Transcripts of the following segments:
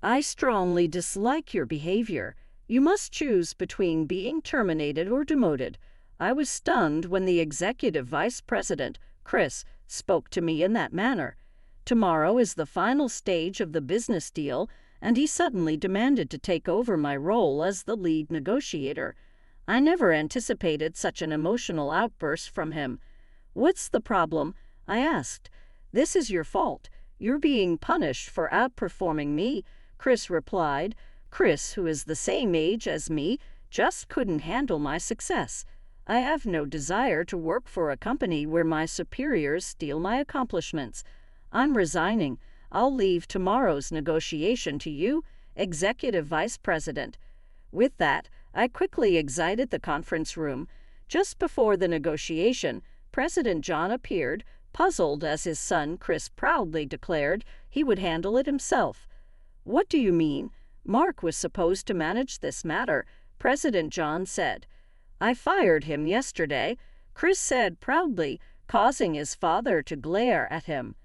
I strongly dislike your behavior. You must choose between being terminated or demoted. I was stunned when the executive vice president, Chris, spoke to me in that manner. Tomorrow is the final stage of the business deal, and he suddenly demanded to take over my role as the lead negotiator. I never anticipated such an emotional outburst from him. "What's the problem?" I asked. "This is your fault. You're being punished for outperforming me," Chris replied. Chris, who is the same age as me, just couldn't handle my success. I have no desire to work for a company where my superiors steal my accomplishments. I'm resigning. I'll leave tomorrow's negotiation to you, Executive Vice President. With that, I quickly exited the conference room. Just before the negotiation, President John appeared, puzzled as his son Chris proudly declared he would handle it himself. "What do you mean? Mark was supposed to manage this matter," President John said. "I fired him yesterday," Chris said proudly, causing his father to glare at him.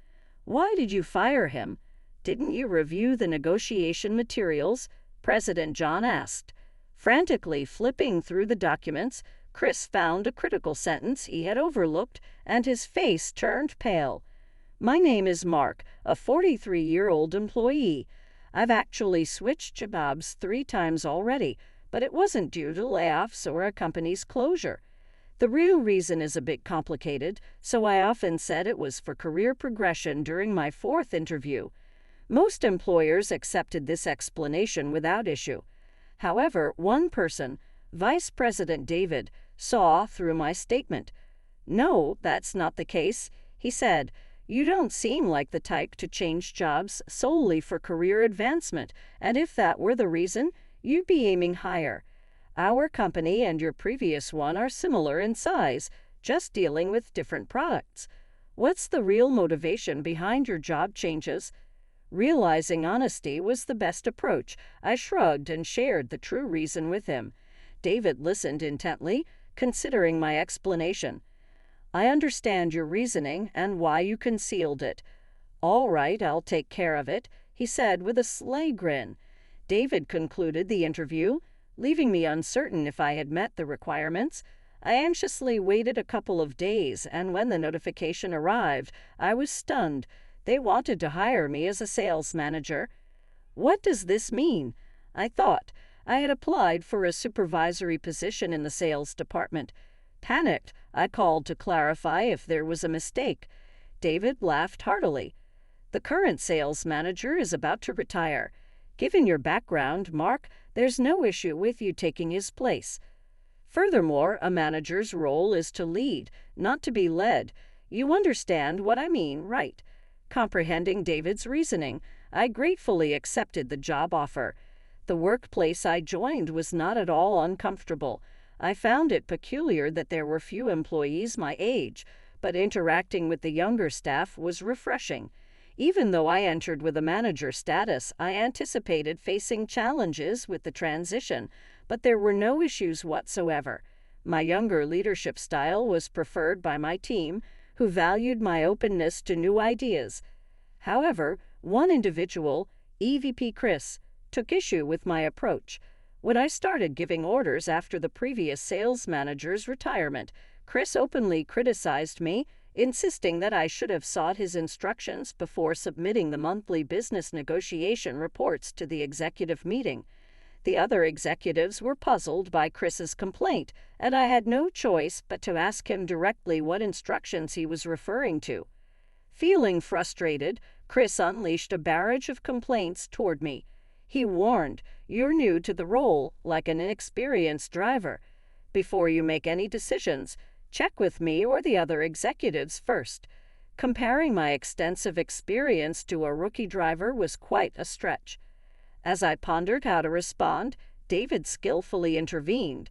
"Why did you fire him? Didn't you review the negotiation materials?" President John asked. Frantically flipping through the documents, Chris found a critical sentence he had overlooked, and his face turned pale. "My name is Mark, a 43-year-old employee. I've actually switched jobs 3 times already, but it wasn't due to layoffs or a company's closure. The real reason is a bit complicated, so I often said it was for career progression during my 4th interview. Most employers accepted this explanation without issue. However, one person, Vice President David, saw through my statement. "No, that's not the case," he said. "You don't seem like the type to change jobs solely for career advancement, and if that were the reason, you'd be aiming higher. Our company and your previous one are similar in size, just dealing with different products. What's the real motivation behind your job changes?" Realizing honesty was the best approach, I shrugged and shared the true reason with him. David listened intently, considering my explanation. "I understand your reasoning and why you concealed it." "All right, I'll take care of it," he said with a sly grin. David concluded the interview, leaving me uncertain if I had met the requirements. I anxiously waited a couple of days, and when the notification arrived, I was stunned. They wanted to hire me as a sales manager. What does this mean? I thought. I had applied for a supervisory position in the sales department. Panicked, I called to clarify if there was a mistake. David laughed heartily. "The current sales manager is about to retire. Given your background, Mark, there's no issue with you taking his place. Furthermore, a manager's role is to lead, not to be led. You understand what I mean, right?" Comprehending David's reasoning, I gratefully accepted the job offer. The workplace I joined was not at all uncomfortable. I found it peculiar that there were few employees my age, but interacting with the younger staff was refreshing. Even though I entered with a manager status, I anticipated facing challenges with the transition, but there were no issues whatsoever. My younger leadership style was preferred by my team, who valued my openness to new ideas. However, one individual, EVP Chris, took issue with my approach. When I started giving orders after the previous sales manager's retirement, Chris openly criticized me, insisting that I should have sought his instructions before submitting the monthly business negotiation reports to the executive meeting. The other executives were puzzled by Chris's complaint, and I had no choice but to ask him directly what instructions he was referring to. Feeling frustrated, Chris unleashed a barrage of complaints toward me. He warned, "You're new to the role, like an inexperienced driver. Before you make any decisions, check with me or the other executives first." Comparing my extensive experience to a rookie driver was quite a stretch. As I pondered how to respond, David skillfully intervened.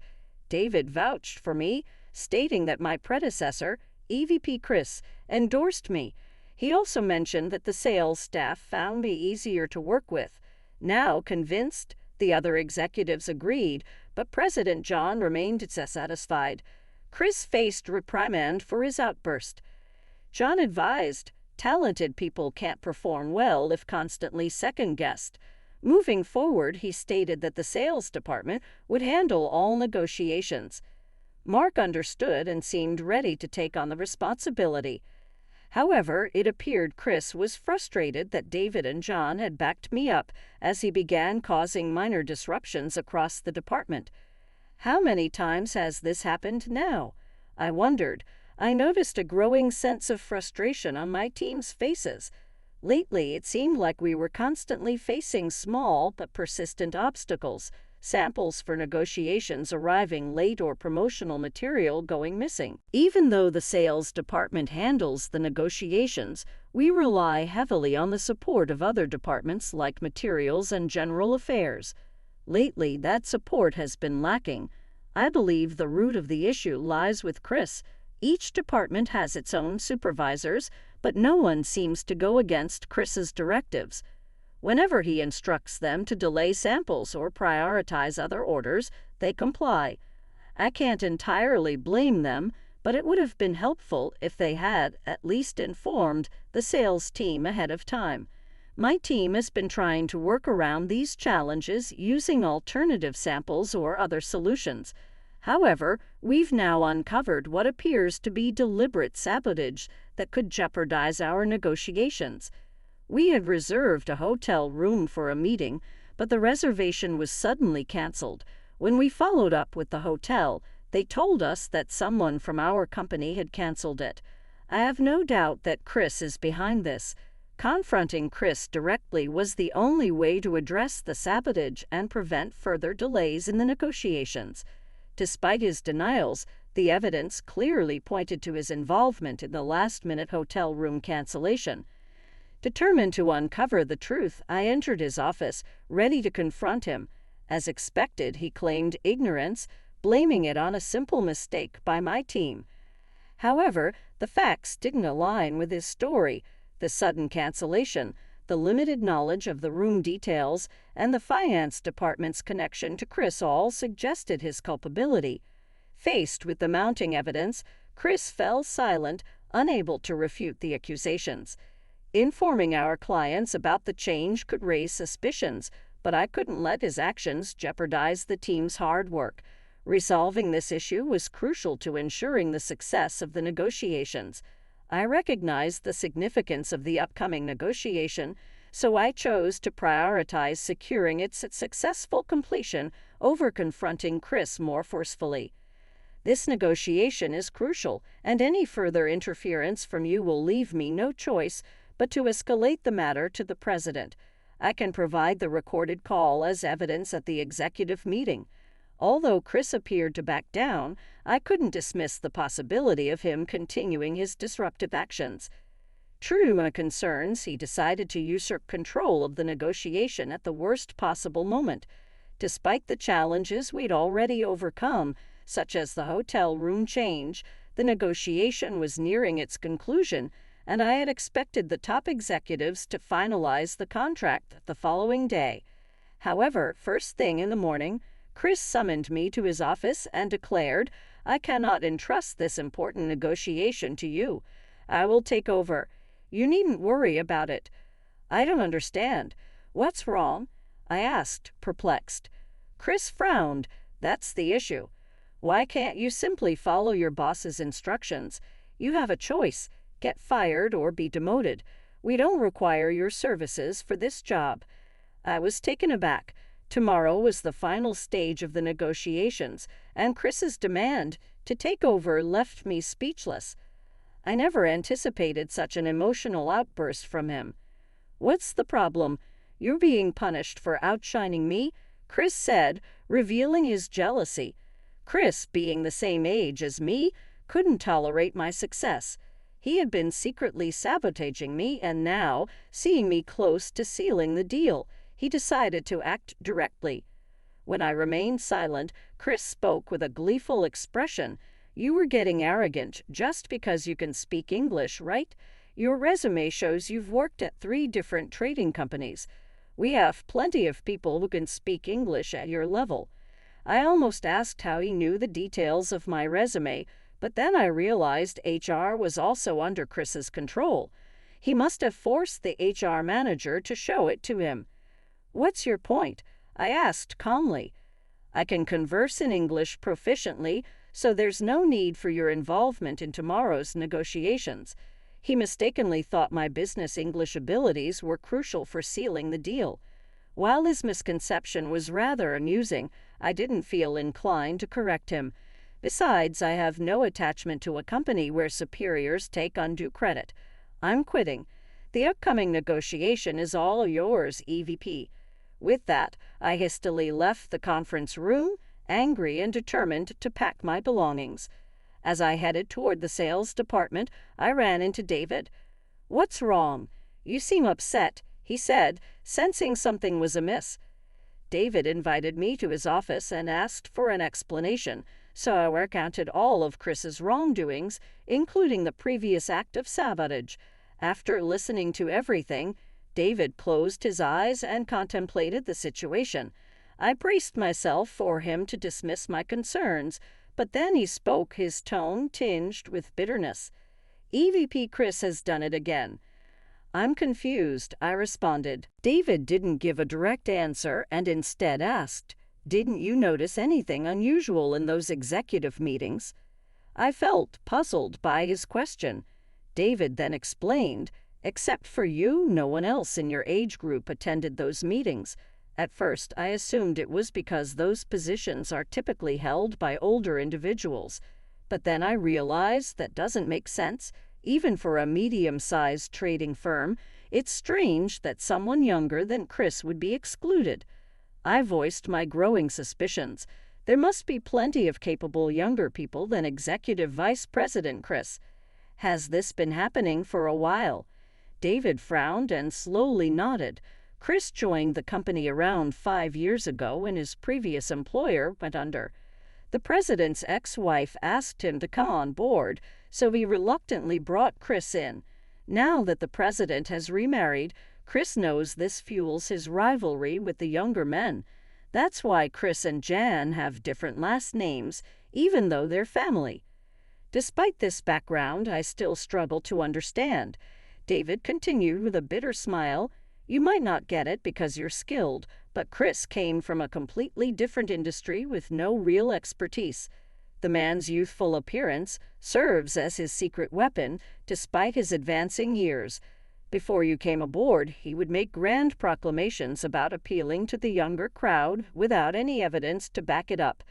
David vouched for me, stating that my predecessor, EVP Chris, endorsed me. He also mentioned that the sales staff found me easier to work with. Now convinced, the other executives agreed, but President John remained dissatisfied. Chris faced reprimand for his outburst. John advised, "Talented people can't perform well if constantly second-guessed." Moving forward, he stated that the sales department would handle all negotiations. Mark understood and seemed ready to take on the responsibility. However, it appeared Chris was frustrated that David and John had backed me up as he began causing minor disruptions across the department. How many times has this happened now? I wondered. I noticed a growing sense of frustration on my team's faces. Lately, it seemed like we were constantly facing small but persistent obstacles, samples for negotiations arriving late or promotional material going missing. Even though the sales department handles the negotiations, we rely heavily on the support of other departments like materials and general affairs. Lately, that support has been lacking. I believe the root of the issue lies with Chris. Each department has its own supervisors, but no one seems to go against Chris's directives. Whenever he instructs them to delay samples or prioritize other orders, they comply. I can't entirely blame them, but it would have been helpful if they had at least informed the sales team ahead of time. My team has been trying to work around these challenges using alternative samples or other solutions. However, we've now uncovered what appears to be deliberate sabotage that could jeopardize our negotiations. We had reserved a hotel room for a meeting, but the reservation was suddenly canceled. When we followed up with the hotel, they told us that someone from our company had canceled it. I have no doubt that Chris is behind this. Confronting Chris directly was the only way to address the sabotage and prevent further delays in the negotiations. Despite his denials, the evidence clearly pointed to his involvement in the last-minute hotel room cancellation. Determined to uncover the truth, I entered his office, ready to confront him. As expected, he claimed ignorance, blaming it on a simple mistake by my team. However, the facts didn't align with his story. The sudden cancellation, the limited knowledge of the room details, and the finance department's connection to Chris all suggested his culpability. Faced with the mounting evidence, Chris fell silent, unable to refute the accusations. Informing our clients about the change could raise suspicions, but I couldn't let his actions jeopardize the team's hard work. Resolving this issue was crucial to ensuring the success of the negotiations. I recognized the significance of the upcoming negotiation, so I chose to prioritize securing its successful completion over confronting Chris more forcefully. This negotiation is crucial, and any further interference from you will leave me no choice but to escalate the matter to the president. I can provide the recorded call as evidence at the executive meeting. Although Chris appeared to back down, I couldn't dismiss the possibility of him continuing his disruptive actions. True to my concerns, he decided to usurp control of the negotiation at the worst possible moment. Despite the challenges we'd already overcome, such as the hotel room change, the negotiation was nearing its conclusion, and I had expected the top executives to finalize the contract the following day. However, first thing in the morning, Chris summoned me to his office and declared, "I cannot entrust this important negotiation to you. I will take over. You needn't worry about it." "I don't understand. What's wrong?" I asked, perplexed. Chris frowned. "That's the issue. Why can't you simply follow your boss's instructions? You have a choice. Get fired or be demoted. We don't require your services for this job." I was taken aback. Tomorrow was the final stage of the negotiations, and Chris's demand to take over left me speechless. I never anticipated such an emotional outburst from him. "What's the problem? You're being punished for outshining me," Chris said, revealing his jealousy. Chris, being the same age as me, couldn't tolerate my success. He had been secretly sabotaging me, and now, seeing me close to sealing the deal, he decided to act directly. When I remained silent, Chris spoke with a gleeful expression. "You were getting arrogant just because you can speak English, right? Your resume shows you've worked at 3 different trading companies. We have plenty of people who can speak English at your level." I almost asked how he knew the details of my resume, but then I realized HR was also under Chris's control. He must have forced the HR manager to show it to him. "What's your point?" I asked calmly. "I can converse in English proficiently, so there's no need for your involvement in tomorrow's negotiations." He mistakenly thought my business English abilities were crucial for sealing the deal. While his misconception was rather amusing, I didn't feel inclined to correct him. Besides, I have no attachment to a company where superiors take undue credit. I'm quitting. The upcoming negotiation is all yours, EVP. With that, I hastily left the conference room, angry and determined to pack my belongings. As I headed toward the sales department, I ran into David. "What's wrong? You seem upset," he said, sensing something was amiss. David invited me to his office and asked for an explanation, so I recounted all of Chris's wrongdoings, including the previous act of sabotage. After listening to everything, David closed his eyes and contemplated the situation. I braced myself for him to dismiss my concerns, but then he spoke, his tone tinged with bitterness. "EVP Chris has done it again." "I'm confused," I responded. David didn't give a direct answer and instead asked, "Didn't you notice anything unusual in those executive meetings?" I felt puzzled by his question. David then explained, "Except for you, no one else in your age group attended those meetings." At first, I assumed it was because those positions are typically held by older individuals. But then I realized that doesn't make sense. Even for a medium-sized trading firm, it's strange that someone younger than Chris would be excluded. I voiced my growing suspicions. There must be plenty of capable younger people than Executive Vice President Chris. "Has this been happening for a while?" David frowned and slowly nodded. Chris joined the company around 5 years ago when his previous employer went under. The president's ex-wife asked him to come on board, so he reluctantly brought Chris in. Now that the president has remarried, Chris knows this fuels his rivalry with the younger men. That's why Chris and Jan have different last names, even though they're family. Despite this background, I still struggle to understand. David continued with a bitter smile. "You might not get it because you're skilled, but Chris came from a completely different industry with no real expertise. The man's youthful appearance serves as his secret weapon, despite his advancing years. Before you came aboard, he would make grand proclamations about appealing to the younger crowd without any evidence to back it up.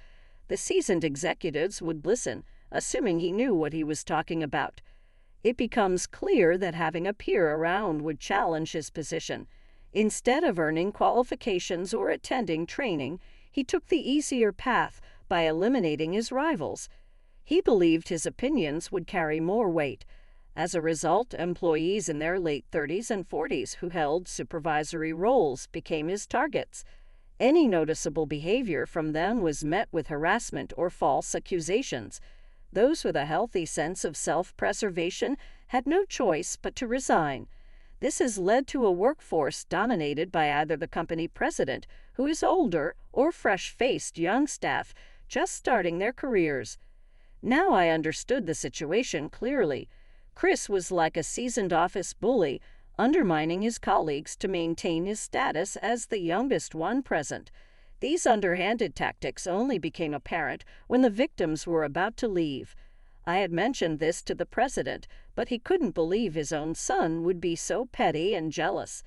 The seasoned executives would listen, assuming he knew what he was talking about. It becomes clear that having a peer around would challenge his position. Instead of earning qualifications or attending training, he took the easier path by eliminating his rivals. He believed his opinions would carry more weight. As a result, employees in their late 30s and 40s who held supervisory roles became his targets. Any noticeable behavior from them was met with harassment or false accusations. Those with a healthy sense of self-preservation had no choice but to resign. This has led to a workforce dominated by either the company president, who is older, or fresh-faced young staff just starting their careers. Now I understood the situation clearly. Chris was like a seasoned office bully, undermining his colleagues to maintain his status as the youngest one present. These underhanded tactics only became apparent when the victims were about to leave. I had mentioned this to the president, but he couldn't believe his own son would be so petty and jealous.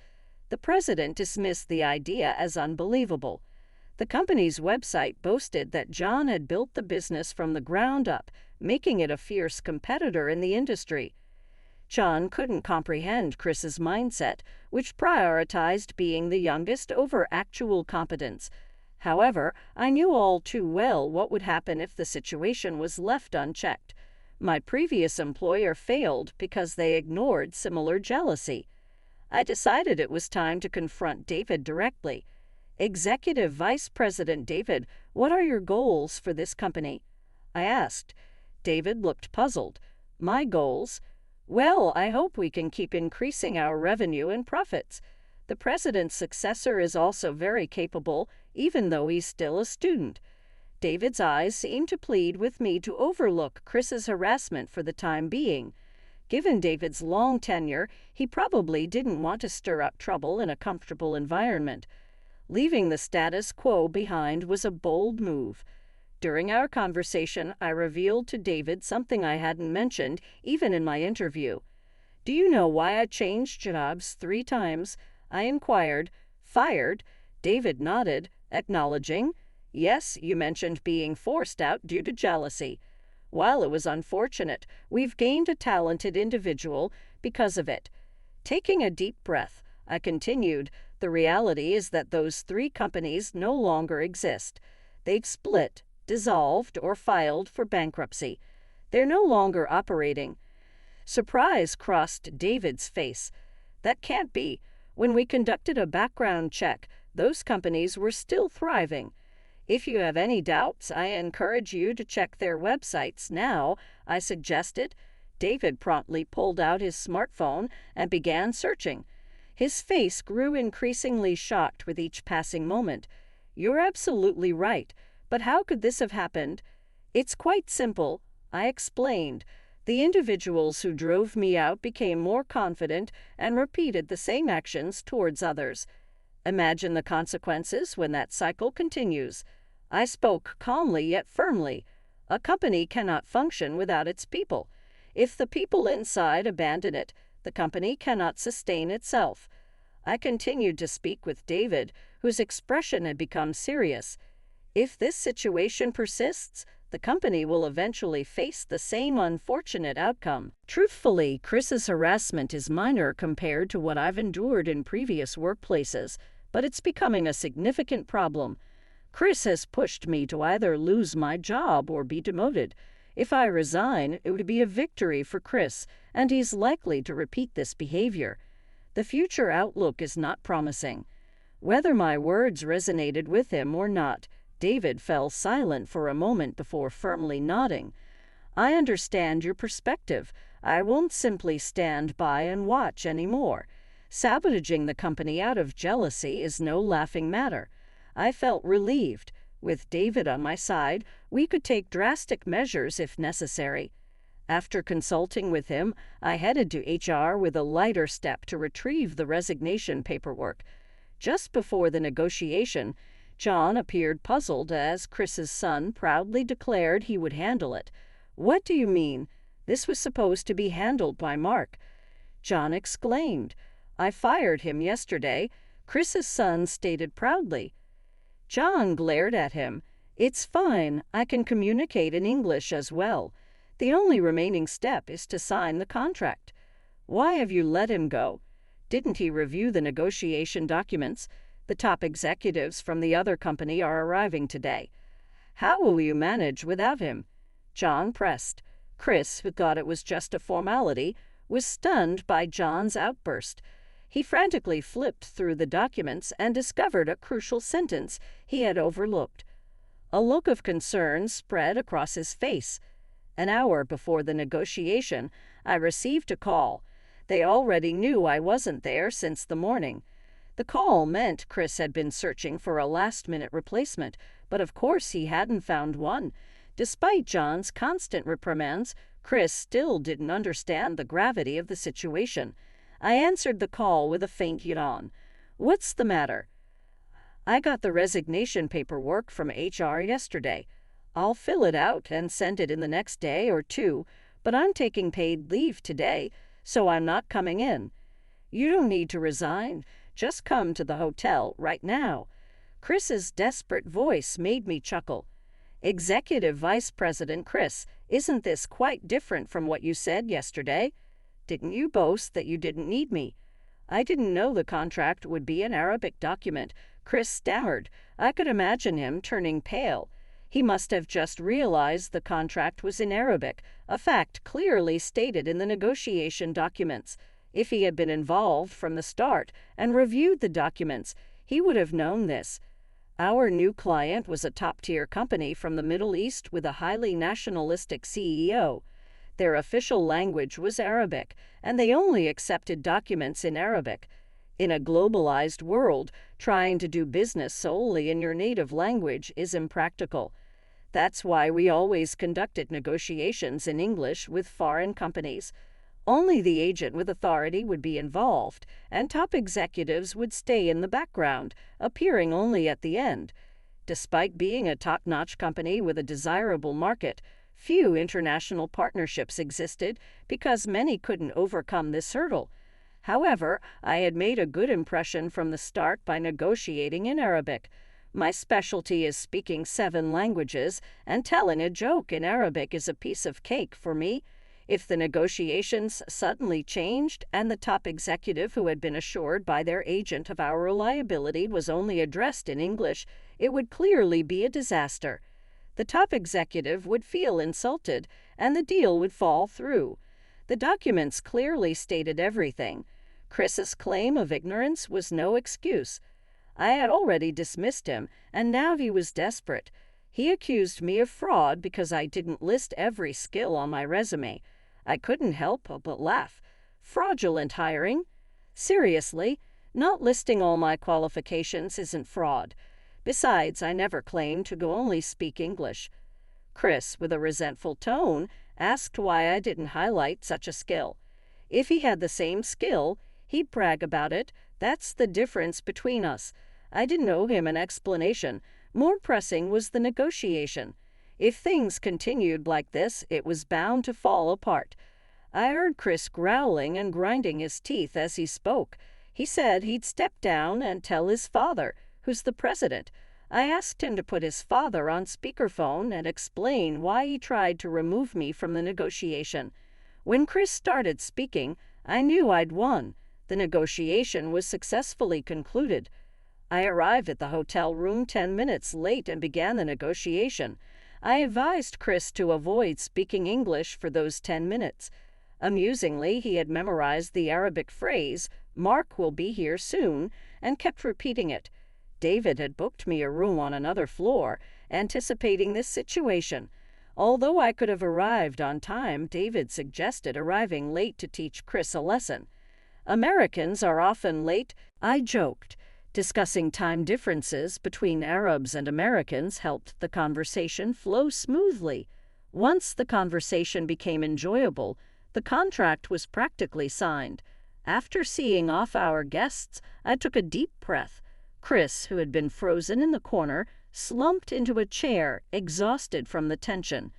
The president dismissed the idea as unbelievable. The company's website boasted that John had built the business from the ground up, making it a fierce competitor in the industry. John couldn't comprehend Chris's mindset, which prioritized being the youngest over actual competence. However, I knew all too well what would happen if the situation was left unchecked. My previous employer failed because they ignored similar jealousy. I decided it was time to confront David directly. "Executive Vice President David, what are your goals for this company?" I asked. David looked puzzled. "My goals? Well, I hope we can keep increasing our revenue and profits. The president's successor is also very capable, even though he's still a student." David's eyes seemed to plead with me to overlook Chris's harassment for the time being. Given David's long tenure, he probably didn't want to stir up trouble in a comfortable environment. Leaving the status quo behind was a bold move. During our conversation, I revealed to David something I hadn't mentioned even in my interview. "Do you know why I changed jobs 3 times?" I inquired. "Fired?" David nodded, acknowledging. "Yes, you mentioned being forced out due to jealousy. While it was unfortunate, we've gained a talented individual because of it." Taking a deep breath, I continued, "The reality is that those 3 companies no longer exist. They've split, dissolved, or filed for bankruptcy. They're no longer operating." Surprise crossed David's face. "That can't be. When we conducted a background check, those companies were still thriving." "If you have any doubts, I encourage you to check their websites now," I suggested. David promptly pulled out his smartphone and began searching. His face grew increasingly shocked with each passing moment. "You're absolutely right, but how could this have happened?" "It's quite simple," I explained. "The individuals who drove me out became more confident and repeated the same actions towards others. Imagine the consequences when that cycle continues." I spoke calmly yet firmly. "A company cannot function without its people. If the people inside abandon it, the company cannot sustain itself." I continued to speak with David, whose expression had become serious. "If this situation persists, the company will eventually face the same unfortunate outcome." Truthfully, Chris's harassment is minor compared to what I've endured in previous workplaces, but it's becoming a significant problem. Chris has pushed me to either lose my job or be demoted. If I resign, it would be a victory for Chris, and he's likely to repeat this behavior. The future outlook is not promising. Whether my words resonated with him or not, David fell silent for a moment before firmly nodding. "I understand your perspective. I won't simply stand by and watch anymore. Sabotaging the company out of jealousy is no laughing matter." I felt relieved. With David on my side, we could take drastic measures if necessary. After consulting with him, I headed to HR with a lighter step to retrieve the resignation paperwork. Just before the negotiation, John appeared puzzled as Chris's son proudly declared he would handle it. "What do you mean? This was supposed to be handled by Mark." John exclaimed. "I fired him yesterday," Chris's son stated proudly. John glared at him. "It's fine. I can communicate in English as well. The only remaining step is to sign the contract." "Why have you let him go? Didn't he review the negotiation documents? The top executives from the other company are arriving today." "How will you manage without him?" John pressed. Chris, who thought it was just a formality, was stunned by John's outburst. He frantically flipped through the documents and discovered a crucial sentence he had overlooked. A look of concern spread across his face. "An hour before the negotiation, I received a call. They already knew I wasn't there since the morning." The call meant Chris had been searching for a last-minute replacement, but of course he hadn't found one. Despite John's constant reprimands, Chris still didn't understand the gravity of the situation. I answered the call with a faint yawn. "What's the matter?" "I got the resignation paperwork from HR yesterday. I'll fill it out and send it in the next day or 2, but I'm taking paid leave today, so I'm not coming in." "You don't need to resign. Just come to the hotel right now." Chris's desperate voice made me chuckle. "Executive Vice President Chris, isn't this quite different from what you said yesterday? Didn't you boast that you didn't need me?" "I didn't know the contract would be an Arabic document," Chris stammered. I could imagine him turning pale. He must have just realized the contract was in Arabic, a fact clearly stated in the negotiation documents. If he had been involved from the start and reviewed the documents, he would have known this. Our new client was a top-tier company from the Middle East with a highly nationalistic CEO. Their official language was Arabic, and they only accepted documents in Arabic. In a globalized world, trying to do business solely in your native language is impractical. That's why we always conducted negotiations in English with foreign companies. Only the agent with authority would be involved, and top executives would stay in the background, appearing only at the end. Despite being a top-notch company with a desirable market, few international partnerships existed because many couldn't overcome this hurdle. However, I had made a good impression from the start by negotiating in Arabic. My specialty is speaking 7 languages, and telling a joke in Arabic is a piece of cake for me. If the negotiations suddenly changed and the top executive who had been assured by their agent of our reliability was only addressed in English, it would clearly be a disaster. The top executive would feel insulted, and the deal would fall through. The documents clearly stated everything. Chris's claim of ignorance was no excuse. I had already dismissed him, and now he was desperate. He accused me of fraud because I didn't list every skill on my resume. I couldn't help but laugh. Fraudulent hiring? Seriously, not listing all my qualifications isn't fraud. Besides, I never claimed to only speak English. Chris, with a resentful tone, asked why I didn't highlight such a skill. If he had the same skill, he'd brag about it. That's the difference between us. I didn't owe him an explanation. More pressing was the negotiation. If things continued like this, it was bound to fall apart. I heard Chris growling and grinding his teeth as he spoke. He said he'd step down and tell his father, who's the president. I asked him to put his father on speakerphone and explain why he tried to remove me from the negotiation. When Chris started speaking, I knew I'd won. The negotiation was successfully concluded. I arrived at the hotel room 10 minutes late and began the negotiation. I advised Chris to avoid speaking English for those 10 minutes. Amusingly, he had memorized the Arabic phrase, "Mark will be here soon," and kept repeating it. David had booked me a room on another floor, anticipating this situation. Although I could have arrived on time, David suggested arriving late to teach Chris a lesson. Americans are often late, I joked. Discussing time differences between Arabs and Americans helped the conversation flow smoothly. Once the conversation became enjoyable, the contract was practically signed. After seeing off our guests, I took a deep breath. Chris, who had been frozen in the corner, slumped into a chair, exhausted from the tension.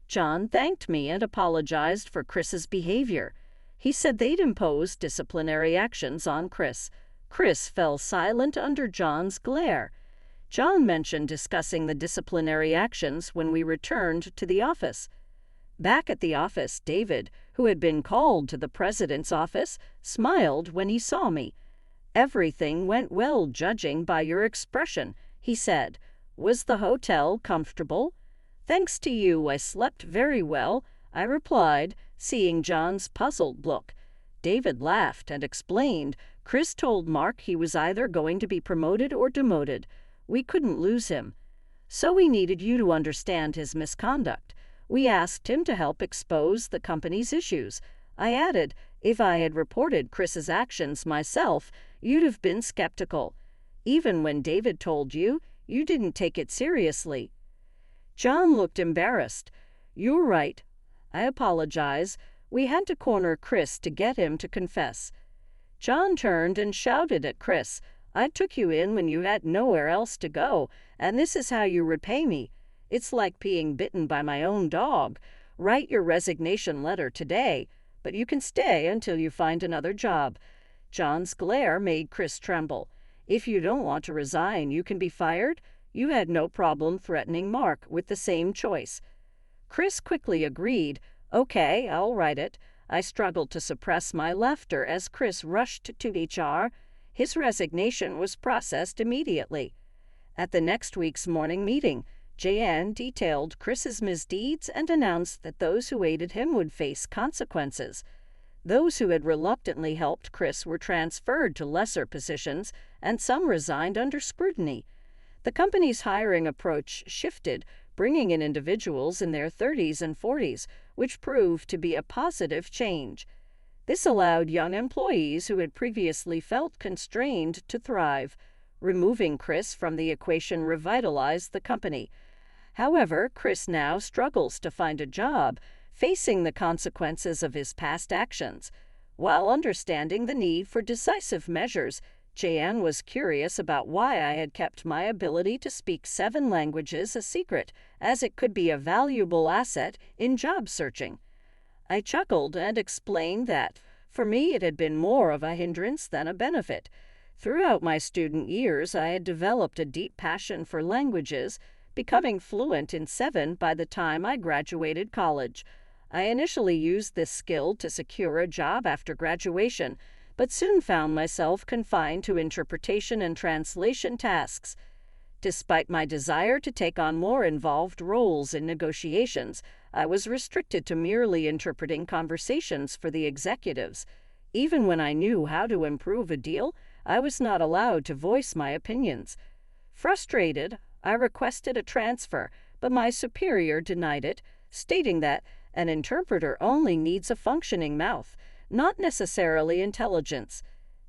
John thanked me and apologized for Chris's behavior. He said they'd imposed disciplinary actions on Chris. Chris fell silent under John's glare. John mentioned discussing the disciplinary actions when we returned to the office. Back at the office, David, who had been called to the president's office, smiled when he saw me. "Everything went well, judging by your expression," he said. "Was the hotel comfortable?" "Thanks to you, I slept very well," I replied, seeing John's puzzled look. David laughed and explained, "Chris told Mark he was either going to be promoted or demoted. We couldn't lose him. So we needed you to understand his misconduct. We asked him to help expose the company's issues." I added, "If I had reported Chris's actions myself, you'd have been skeptical. Even when David told you, you didn't take it seriously." John looked embarrassed. "You're right. I apologize. We had to corner Chris to get him to confess." John turned and shouted at Chris, "I took you in when you had nowhere else to go, and this is how you repay me. It's like being bitten by my own dog. Write your resignation letter today, but you can stay until you find another job." John's glare made Chris tremble. "If you don't want to resign, you can be fired." You had no problem threatening Mark with the same choice. Chris quickly agreed. "Okay, I'll write it." I struggled to suppress my laughter as Chris rushed to HR. His resignation was processed immediately. At the next week's morning meeting, Jan detailed Chris's misdeeds and announced that those who aided him would face consequences. Those who had reluctantly helped Chris were transferred to lesser positions, and some resigned under scrutiny. The company's hiring approach shifted, bringing in individuals in their 30s and 40s, which proved to be a positive change. This allowed young employees who had previously felt constrained to thrive. Removing Chris from the equation revitalized the company. However, Chris now struggles to find a job, facing the consequences of his past actions. While understanding the need for decisive measures, Jan was curious about why I had kept my ability to speak 7 languages a secret, as it could be a valuable asset in job searching. I chuckled and explained that, for me, it had been more of a hindrance than a benefit. Throughout my student years, I had developed a deep passion for languages, becoming fluent in 7 by the time I graduated college. I initially used this skill to secure a job after graduation, but soon found myself confined to interpretation and translation tasks. Despite my desire to take on more involved roles in negotiations, I was restricted to merely interpreting conversations for the executives. Even when I knew how to improve a deal, I was not allowed to voice my opinions. Frustrated, I requested a transfer, but my superior denied it, stating that an interpreter only needs a functioning mouth, not necessarily intelligence.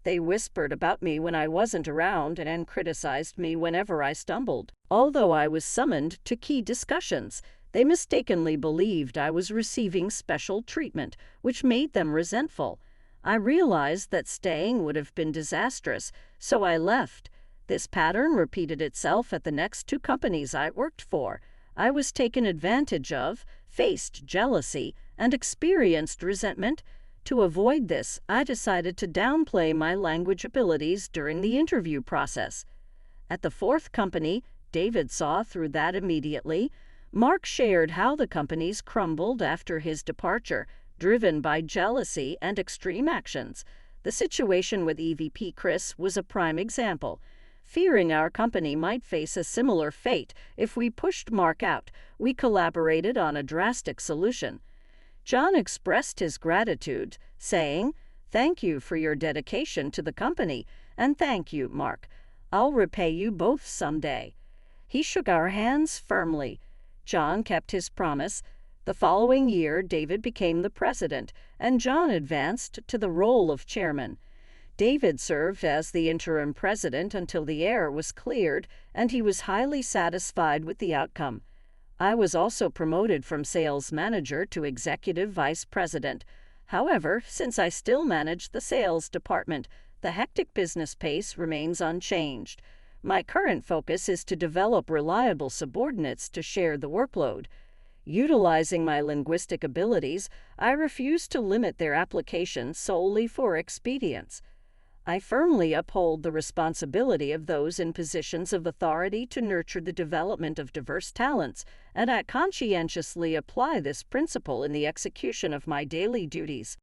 They whispered about me when I wasn't around and criticized me whenever I stumbled. Although I was summoned to key discussions, they mistakenly believed I was receiving special treatment, which made them resentful. I realized that staying would have been disastrous, so I left. This pattern repeated itself at the next 2 companies I worked for. I was taken advantage of, faced jealousy, and experienced resentment. To avoid this, I decided to downplay my language abilities during the interview process. At the 4th company, David saw through that immediately. Mark shared how the companies crumbled after his departure, driven by jealousy and extreme actions. The situation with EVP Chris was a prime example. Fearing our company might face a similar fate if we pushed Mark out, we collaborated on a drastic solution. John expressed his gratitude, saying, "Thank you for your dedication to the company, and thank you, Mark. I'll repay you both someday." He shook our hands firmly. John kept his promise. The following year, David became the president, and John advanced to the role of chairman. David served as the interim president until the air was cleared, and he was highly satisfied with the outcome. I was also promoted from sales manager to executive vice president. However, since I still manage the sales department, the hectic business pace remains unchanged. My current focus is to develop reliable subordinates to share the workload. Utilizing my linguistic abilities, I refuse to limit their application solely for expedience. I firmly uphold the responsibility of those in positions of authority to nurture the development of diverse talents, and I conscientiously apply this principle in the execution of my daily duties.